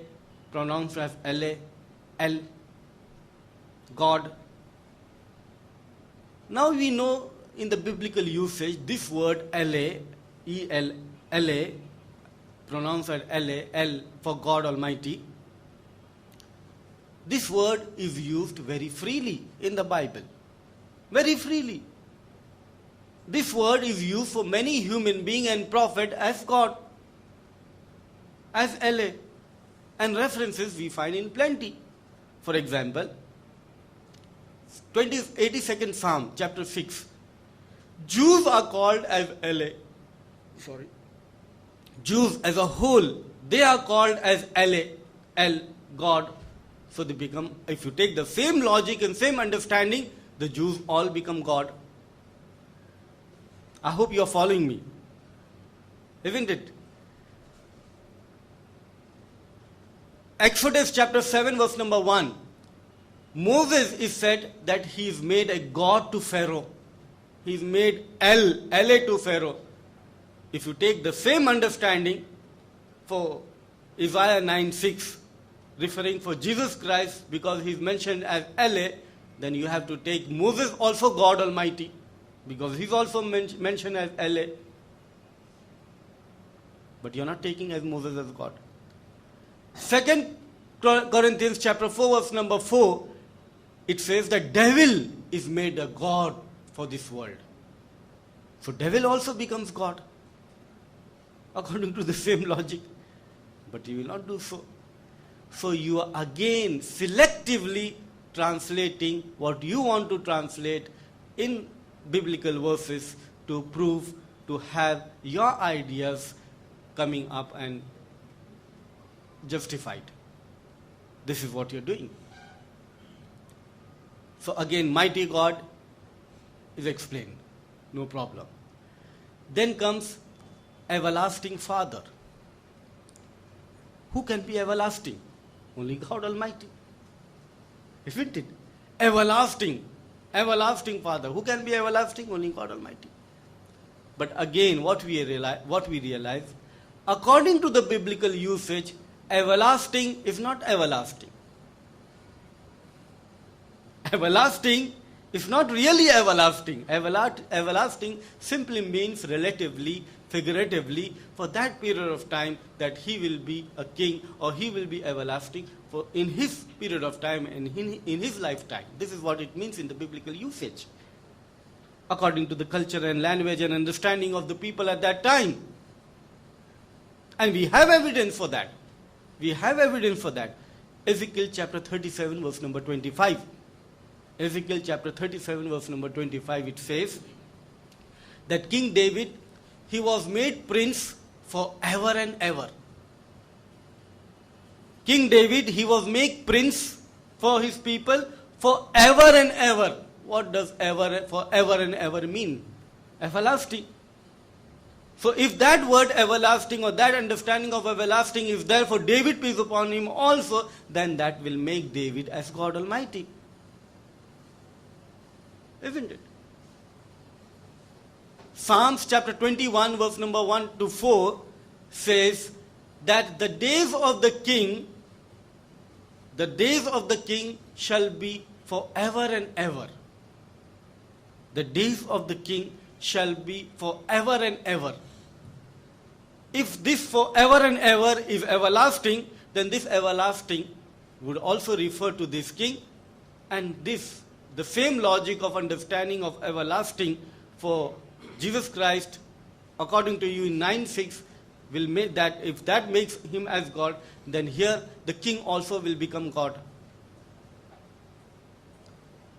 pronounced as Ele, El, God. Now we know in the biblical usage, this word Ele, E-L, Ele, pronounced as Ele, El, for God Almighty. This word is used very freely in the Bible. Very freely. This word is used for many human being and prophet as God, as Ele. And references we find in plenty. For example, 82nd Psalm, chapter 6. Jews are called as Ele. Jews as a whole, they are called as Ele, El, God. So they become, if you take the same logic and same understanding, the Jews all become God. I hope you are following me. Isn't it? Exodus chapter 7 verse number 1. Moses is said that he is made a God to Pharaoh. He is made Ele to Pharaoh. If you take the same understanding for Isaiah 9:6, referring for Jesus Christ, because he is mentioned as Ele, then you have to take Moses also God Almighty, because he is also mentioned as Ele. But you are not taking as Moses as God. 2 Corinthians chapter 4 verse number 4, it says that devil is made a God for this world. So devil also becomes God, according to the same logic. But he will not do so. So you are again selectively translating what you want to translate in biblical verses to prove, to have your ideas coming up and justified. This is what you're doing. So again, mighty God is explained. No problem. Then comes everlasting Father. Who can be everlasting? Only God Almighty. Isn't it? Everlasting Father. Who can be everlasting? Only God Almighty. But again, what we realize, according to the biblical usage, everlasting is not everlasting. Everlasting is not really everlasting. Everlasting simply means relatively figuratively for that period of time that he will be a king or he will be everlasting for in his period of time and in his lifetime. This is what it means in the biblical usage, according to the culture and language and understanding of the people at that time. And we have evidence for that. We have evidence for that. Ezekiel chapter 37 verse number 25. Ezekiel chapter 37 verse number 25, it says that King David, he was made prince forever and ever. King David, he was made prince for his people forever and ever. What does forever and ever mean? Everlasting. So if that word everlasting or that understanding of everlasting is there for David, peace upon him also, then that will make David as God Almighty. Isn't it? Psalms chapter 21 verse number 1 to 4 says that the days of the king shall be forever and ever. The days of the king shall be forever and ever. If this forever and ever is everlasting, then this everlasting would also refer to this king, and this, the same logic of understanding of everlasting for Jesus Christ, according to you in 9:6, will make that, if that makes him as God, then here the king also will become God.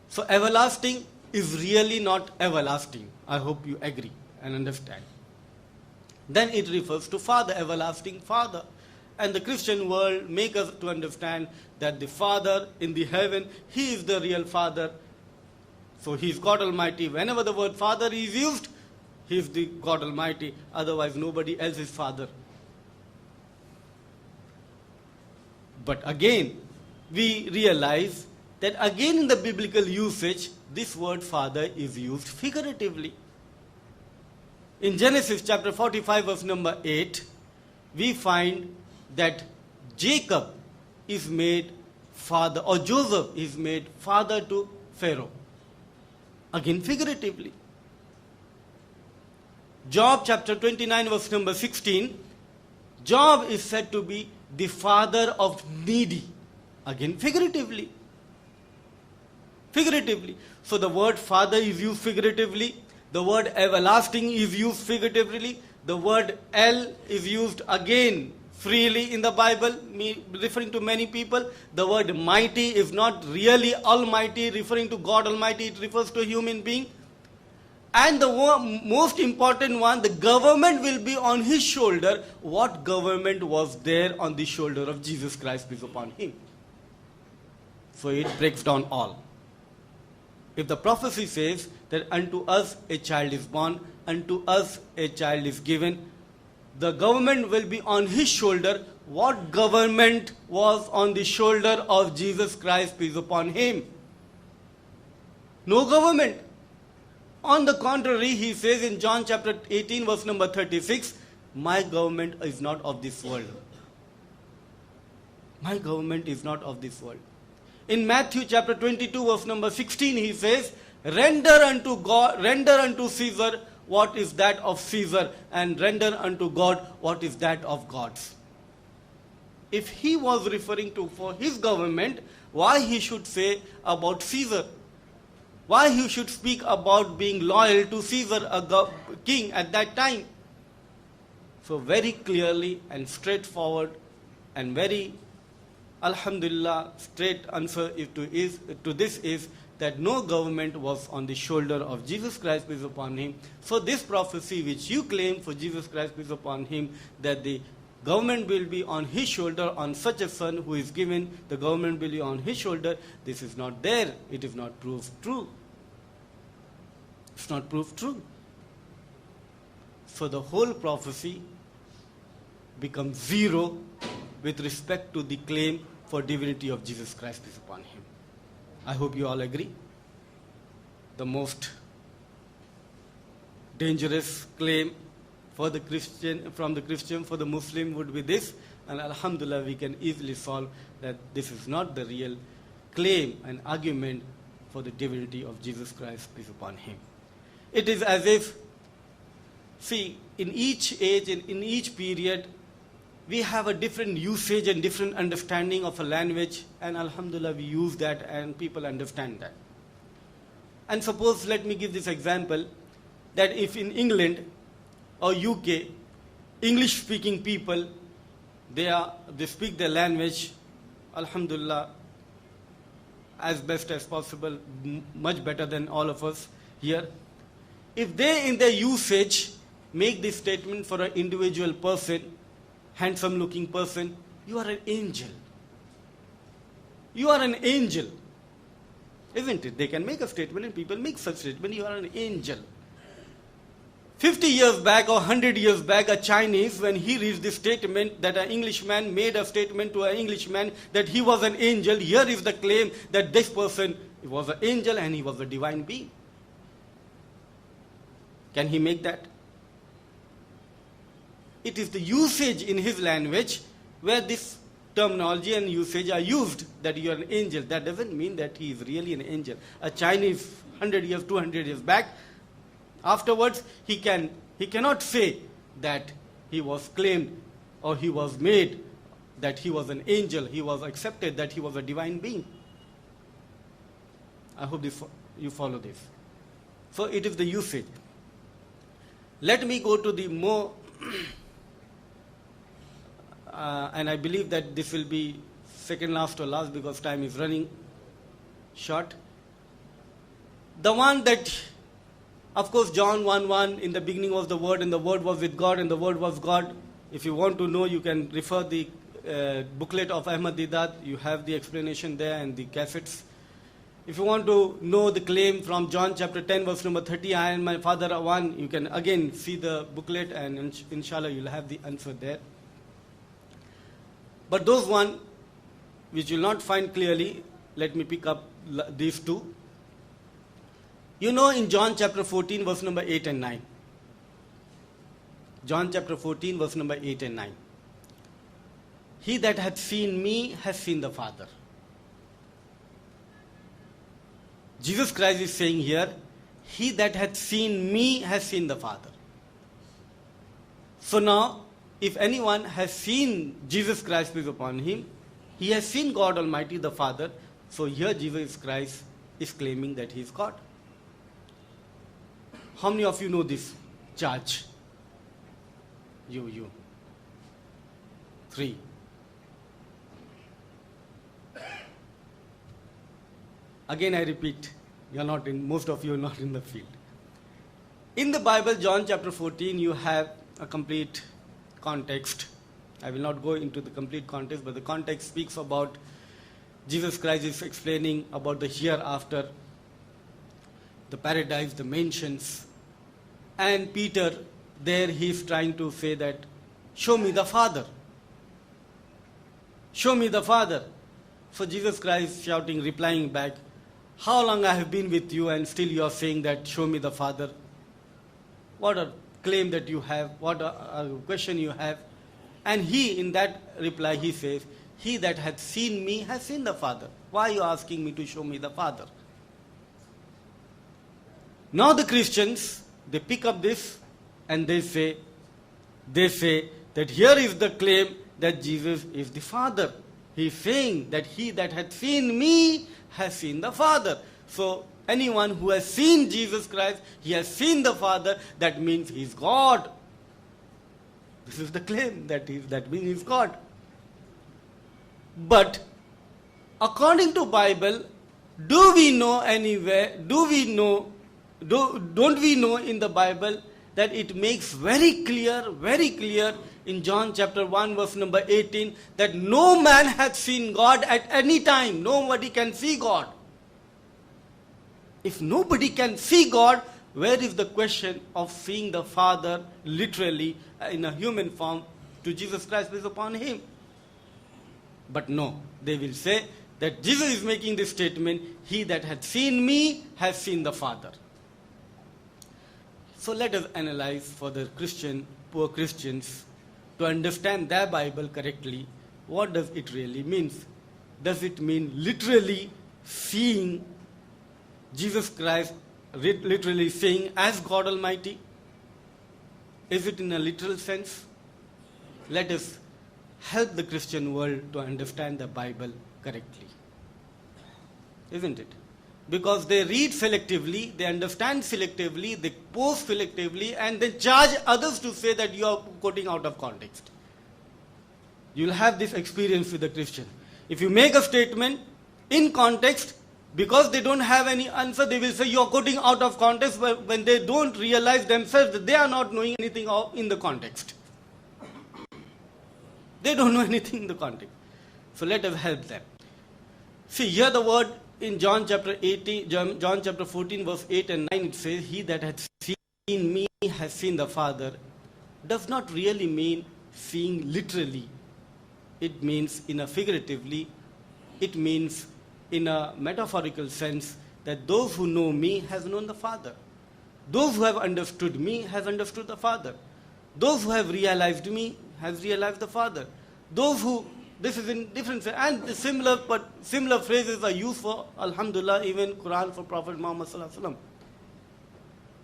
So everlasting is really not everlasting. I hope you agree and understand. Then it refers to Father, everlasting Father. And the Christian world make us to understand that the Father in the heaven, he is the real Father. So he is God Almighty. Whenever the word Father is used, he is the God Almighty. Otherwise nobody else is Father. But again, we realize that again in the biblical usage, this word Father is used figuratively. In Genesis chapter 45 verse number 8, we find that Jacob is made father, or Joseph is made father to Pharaoh. Again figuratively. Job chapter 29 verse number 16, Job is said to be the father of needy. Again figuratively. Figuratively. So the word father is used figuratively. The word everlasting is used figuratively. The word El is used again freely in the Bible, referring to many people. The word mighty is not really almighty, referring to God Almighty. It refers to a human being. And the most important one, the government will be on his shoulder. What government was there on the shoulder of Jesus Christ, peace upon him? So it breaks down all. If the prophecy says that unto us a child is born, unto us a child is given, the government will be on his shoulder. What government was on the shoulder of Jesus Christ, peace upon him? No government. On the contrary, he says in John chapter 18 verse number 36, my government is not of this world. My government is not of this world. In Matthew chapter 22 verse number 16, he says, render unto Caesar what is that of Caesar, and render unto God what is that of God's. If he was referring to for his government, why he should say about Caesar? Why he should speak about being loyal to Caesar, a king at that time? So very clearly and straightforward and very Alhamdulillah, straight answer to this is that no government was on the shoulder of Jesus Christ, peace upon him. So this prophecy which you claim for Jesus Christ, peace upon him, that the government will be on his shoulder, on such a son who is given, the government will be on his shoulder, this is not there. It is not proved true. It's not proved true. So the whole prophecy becomes zero with respect to the claim for divinity of Jesus Christ, peace upon him. I hope you all agree. The most dangerous claim for the Christian, from the Christian for the Muslim would be this, and Alhamdulillah we can easily solve that this is not the real claim and argument for the divinity of Jesus Christ, peace upon him. It is as if See, in each age, in each period, we have a different usage and different understanding of a language, and Alhamdulillah, we use that and people understand that. And suppose, let me give this example, that if in England or UK, English-speaking people, they speak their language, Alhamdulillah, as best as possible, much better than all of us here. If they, in their usage, make this statement for an individual person, handsome-looking person, you are an angel. You are an angel. Isn't it? They can make a statement and people make such statement, you are an angel. 50 years back or 100 years back, a Chinese, when he reads this statement that an Englishman made a statement to an Englishman that he was an angel, here is the claim that this person was an angel and he was a divine being. Can he make that? It is the usage in his language where this terminology and usage are used, that you are an angel. That doesn't mean that he is really an angel. A Chinese 100 years, 200 years back, afterwards he cannot say that he was claimed or he was made that he was an angel, he was accepted that he was a divine being. I hope you follow this. So it is the usage. Let me go to the more and I believe that this will be second last or last because time is running short. The one that, of course, John 1:1, in the beginning was the Word, and the Word was with God, and the Word was God. If you want to know, you can refer the booklet of Ahmad Didat. You have the explanation there and the cassettes. If you want to know the claim from John chapter 10, verse number 30, I and my Father are one, you can again see the booklet, and inshallah you'll have the answer there. But those one which you will not find clearly, let me pick up these two. You know, in John chapter 14, verse number 8 and 9. John chapter 14, verse number 8 and 9. He that hath seen me has seen the Father. Jesus Christ is saying here, he that hath seen me has seen the Father. So now, if anyone has seen Jesus Christ, peace upon him, he has seen God Almighty, the Father. So here Jesus Christ is claiming that he is God. How many of you know this charge? You. 3. Again I repeat, most of you are not in the field. In the Bible, John chapter 14, you have a complete context. I will not go into the complete context, but the context speaks about Jesus Christ is explaining about the hereafter, the paradise, the mansions. And Peter, there he is trying to say that, show me the Father. Show me the Father. So Jesus Christ shouting, replying back, how long I have been with you and still you are saying that, show me the Father? What a claim that you have, what a question you have. And he, in that reply, he says, he that hath seen me has seen the Father. Why are you asking me to show me the Father? Now the Christians, they pick up this and they say that here is the claim that Jesus is the Father. He is saying that he that hath seen me has seen the Father. So anyone who has seen Jesus Christ, he has seen the Father, that means he is God. This is the claim, that means he is God. But according to Bible, don't we know in the Bible that it makes very clear in John chapter 1 verse number 18 that no man hath seen God at any time. Nobody can see God. If nobody can see God, where is the question of seeing the Father literally in a human form to Jesus Christ is upon him? But no, they will say that Jesus is making this statement, he that hath seen me has seen the Father. So let us analyze for the poor Christians, to understand their Bible correctly, what does it really mean? Does it mean literally seeing Jesus Christ, literally seeing as God Almighty? Is it in a literal sense? Let us help the Christian world to understand the Bible correctly. Isn't it? Because they read selectively, they understand selectively, they post selectively, and then charge others to say that you are quoting out of context. You will have this experience with the Christian. If you make a statement in context, because they don't have any answer, they will say you are quoting out of context, when they don't realize themselves that they are not knowing anything in the context. They don't know anything in the context. So let us help them. See, here the word in John chapter 14, verse 8 and 9, it says, "He that hath seen me has seen the Father," does not really mean seeing literally. It means in a figuratively, it means in a metaphorical sense that those who know me have known the Father. Those who have understood me have understood the Father. Those who have realized me have realized the Father. Those who, this is in different, and the similar phrases are used for Alhamdulillah, even Quran for Prophet Muhammad sallallahu alaihi wasallam.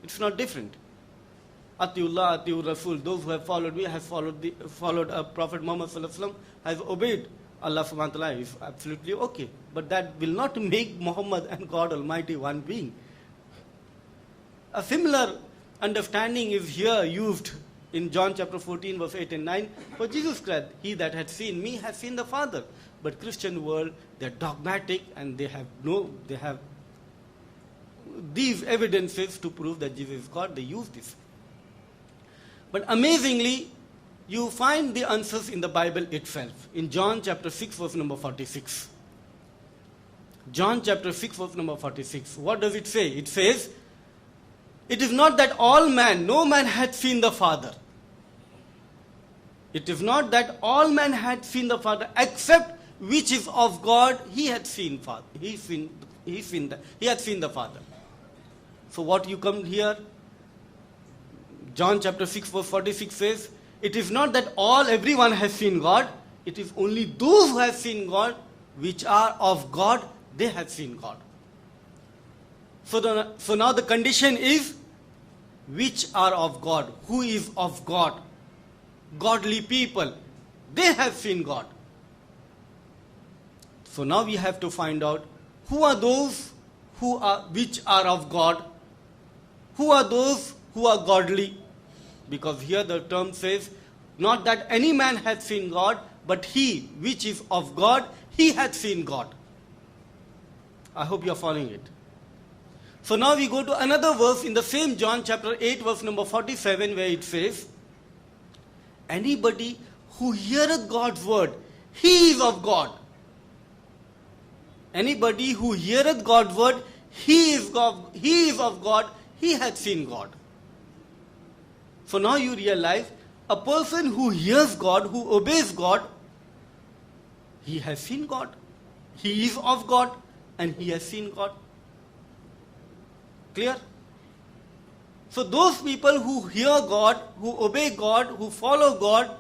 It's not different. Atiullah, Atiur Rasul, those who have followed me have followed Prophet Muhammad sallallahu alaihi wasallam, has obeyed Allah subhanahu wa ta'ala, is absolutely okay. But that will not make Muhammad and God Almighty one being. A similar understanding is here used in John chapter 14, verse 8 and 9 for Jesus Christ. "He that had seen me has seen the Father." But Christian world, they are dogmatic and they have these evidences to prove that Jesus is God. They use this. But amazingly, you find the answers in the Bible itself. In John chapter 6, verse number 46. John chapter 6, verse number 46. What does it say? It says, "It is not that no man had seen the Father. It is not that all men had seen the Father, except which is of God, he had seen Father. He had seen the Father." So what you come here, John chapter 6, verse 46 says, "It is not that everyone has seen God. It is only those who have seen God, which are of God, they have seen God." So now the condition is, which are of God. Who is of God? Godly people. They have seen God. So now we have to find out who are those which are of God. Who are those who are godly? Because here the term says, not that any man hath seen God, but he which is of God, he hath seen God. I hope you are following it. So now we go to another verse in the same John chapter 8, verse number 47, where it says, "Anybody who heareth God's word, he is of God." Anybody who heareth God's word, he is of God, he hath seen God. So now you realize, a person who hears God, who obeys God, he has seen God. He is of God and he has seen God. Clear? So those people who hear God, who obey God, who follow God,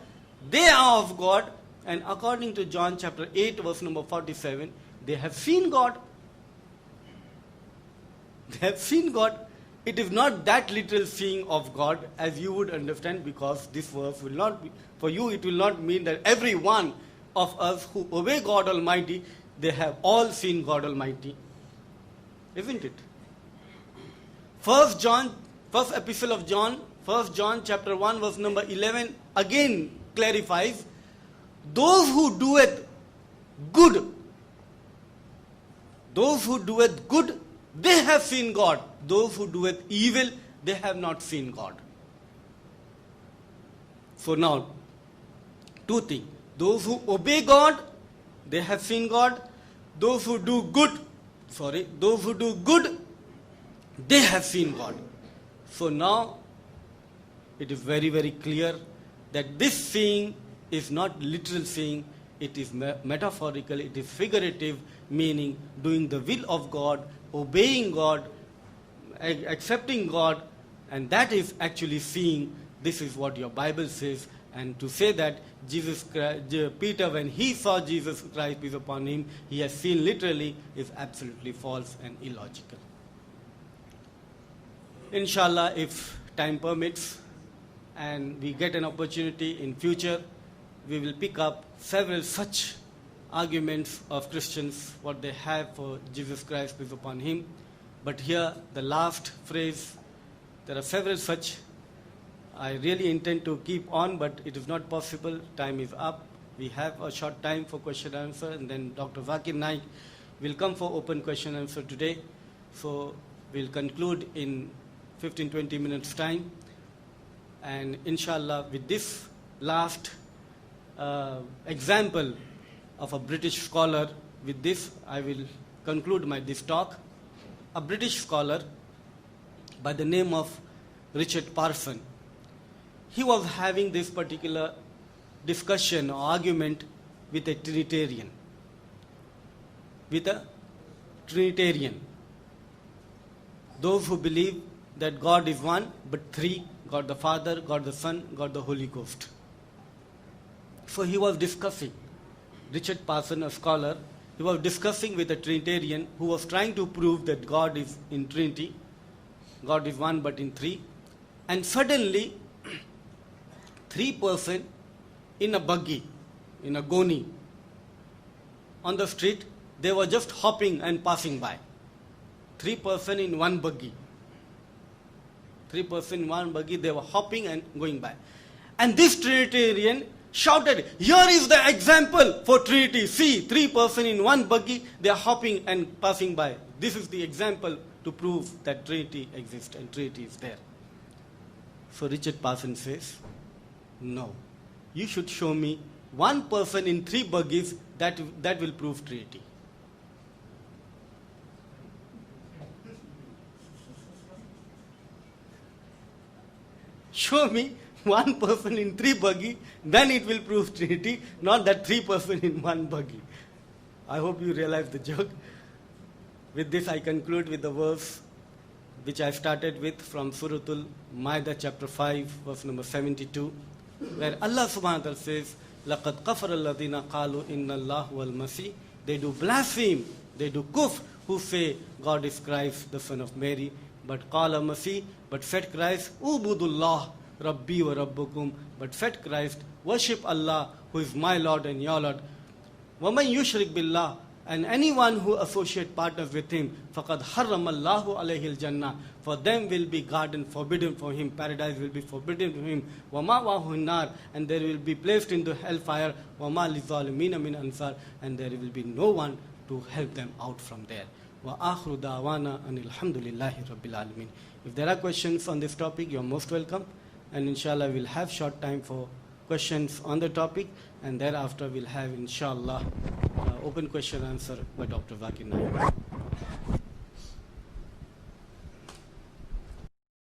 they are of God. And according to John chapter 8, verse number 47, they have seen God. They have seen God. It is not that literal seeing of God as you would understand, because this verse will not be, for you it will not mean that every one of us who obey God Almighty, they have all seen God Almighty. Isn't it? First epistle of John, 1 John chapter 1 verse number 11 again clarifies, those who doeth good, they have seen God. Those who doeth evil, they have not seen God. So now, two things. Those who obey God, they have seen God. Those who do good, they have seen God. So now, it is very, very clear that this seeing is not literal seeing. It is metaphorical, it is figurative, meaning doing the will of God, obeying God, accepting God, and that is actually seeing. This is what your Bible says. And to say that Peter, when he saw Jesus Christ peace upon him, he has seen literally, is absolutely false and illogical. Inshallah, if time permits, and we get an opportunity in future, we will pick up several such arguments of Christians, what they have for Jesus Christ, peace upon him. But here, the last phrase, there are several such. I really intend to keep on, but it is not possible. Time is up. We have a short time for question and answer, and then Dr. Zakir Naik will come for open question and answer today. So we'll conclude in 15-20 minutes time. And inshallah, with this last example of a British scholar, with this I will conclude this talk. A British scholar by the name of Richard Parson, he was having this particular discussion or argument with a Trinitarian. Those who believe that God is one but three, God the Father, God the Son, God the Holy Ghost. So he was discussing, Richard Parson, a scholar, he was discussing with a Trinitarian who was trying to prove that God is in Trinity, God is one but in three. And suddenly, 3 persons in a buggy, in a goni, on the street, they were just hopping and passing by. 3 persons in one buggy. 3 persons in one buggy, they were hopping and going by. And this Trinitarian shouted, "Here is the example for Trinity. See, 3 persons in one buggy, they are hopping and passing by. This is the example to prove that Trinity exists and Trinity is there." So Richard Parson says, "No, you should show me 1 person in 3 buggies that will prove Trinity." Show me 1 person in 3 buggy, then it will prove Trinity, not that 3 person in 1 buggy. I hope you realize the joke. With this I conclude with the verse which I started with from Suratul Ma'idah chapter 5, verse number 72, where Allah subhanahu wa ta'ala says, لَقَدْ قَفَرَ الَّذِينَ قَالُوا إِنَّ اللَّهُ وَالْمَسِيحِ. They do blaspheme, they do kufr, who say God is Christ, the son of Mary. But قَالَ Masih, but said Christ, Ubudullah, Rabbi wa Rabbukum, but said Christ, worship Allah, who is my Lord and your Lord. وَمَنْ يُشْرِكْ بِاللَّهِ, and anyone who associate partners with him, فَقَدْ حَرَّمَ اللَّهُ عَلَيْهِ الْجَنَّةِ, for them will be garden forbidden for him, paradise will be forbidden for him, وَمَأْوَاهُ النَّارِ, and there will be placed into hellfire, وَمَا لِلظَّالِمِينَ مِنْ أَنصَارٍ, and there will be no one to help them out from there. وَآخْرُ دَعْوَانَا أَنِ الْحَمْدُ لِلَّهِ رَبِّ الْعَالَمِينَ. If there are questions on this topic, you are most welcome, and inshallah we'll have short time for questions on the topic, and thereafter we'll have inshallah open question answer by Dr. Zakir Naik.